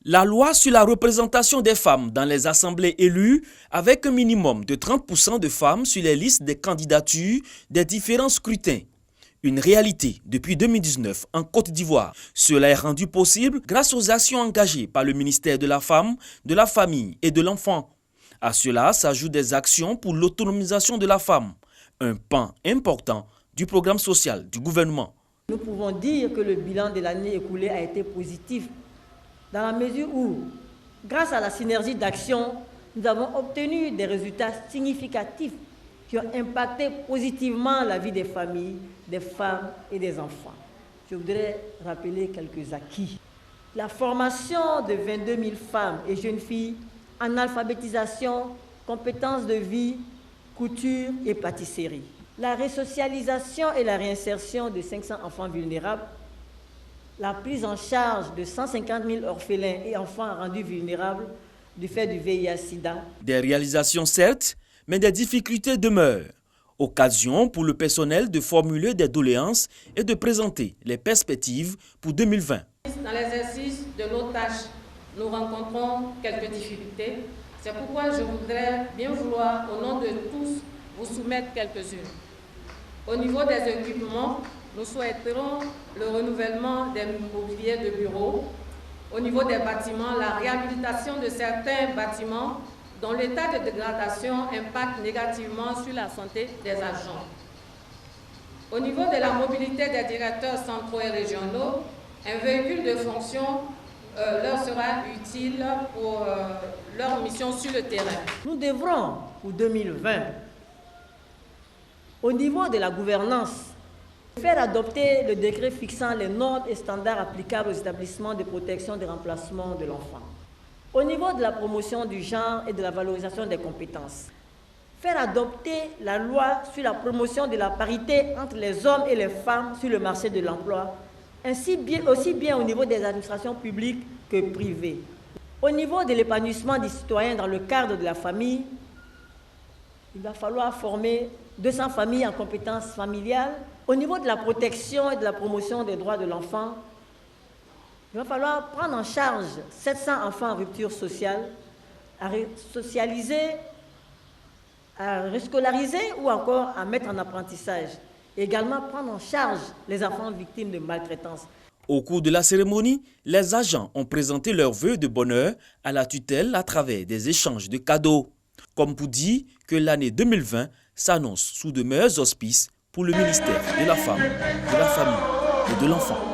La loi sur la représentation des femmes dans les assemblées élues, avec un minimum de 30% de femmes sur les listes des candidatures des différents scrutins. Une réalité depuis 2019 en Côte d'Ivoire. Cela est rendu possible grâce aux actions engagées par le ministère de la Femme, de la Famille et de l'Enfant. À cela s'ajoutent des actions pour l'autonomisation de la femme, un pan important du programme social du gouvernement. Nous pouvons dire que le bilan de l'année écoulée a été positif, dans la mesure où, grâce à la synergie d'action, nous avons obtenu des résultats significatifs qui ont impacté positivement la vie des familles, des femmes et des enfants. Je voudrais rappeler quelques acquis. La formation de 22 000 femmes et jeunes filles en alphabétisation, compétences de vie, couture et pâtisserie. La resocialisation et la réinsertion de 500 enfants vulnérables. La prise en charge de 150 000 orphelins et enfants rendus vulnérables du fait du VIH-Sida. Des réalisations certes, mais des difficultés demeurent. Occasion pour le personnel de formuler des doléances et de présenter les perspectives pour 2020. Dans l'exercice de nos tâches, nous rencontrons quelques difficultés. C'est pourquoi je voudrais bien vouloir, au nom de tous, vous soumettre quelques-unes. Au niveau des équipements, nous souhaiterons le renouvellement des mobiliers de bureau. Au niveau des bâtiments, la réhabilitation de certains bâtiments dont l'état de dégradation impacte négativement sur la santé des agents. Au niveau de la mobilité des directeurs centraux et régionaux, un véhicule de fonction leur sera utile pour leur mission sur le terrain. Nous devrons, pour 2020, au niveau de la gouvernance, faire adopter le décret fixant les normes et standards applicables aux établissements de protection des remplacements de l'enfant. Au niveau de la promotion du genre et de la valorisation des compétences, faire adopter la loi sur la promotion de la parité entre les hommes et les femmes sur le marché de l'emploi, aussi bien au niveau des administrations publiques que privées. Au niveau de l'épanouissement des citoyens dans le cadre de la famille, il va falloir former 200 familles en compétences familiales. Au niveau de la protection et de la promotion des droits de l'enfant, il va falloir prendre en charge 700 enfants en rupture sociale, à socialiser, à rescolariser ou encore à mettre en apprentissage. Et également prendre en charge les enfants victimes de maltraitance. Au cours de la cérémonie, les agents ont présenté leurs vœux de bonheur à la tutelle à travers des échanges de cadeaux. Comme pour dire que l'année 2020 s'annonce sous de meilleurs auspices pour le ministère de la Femme, de la Famille et de l'Enfant.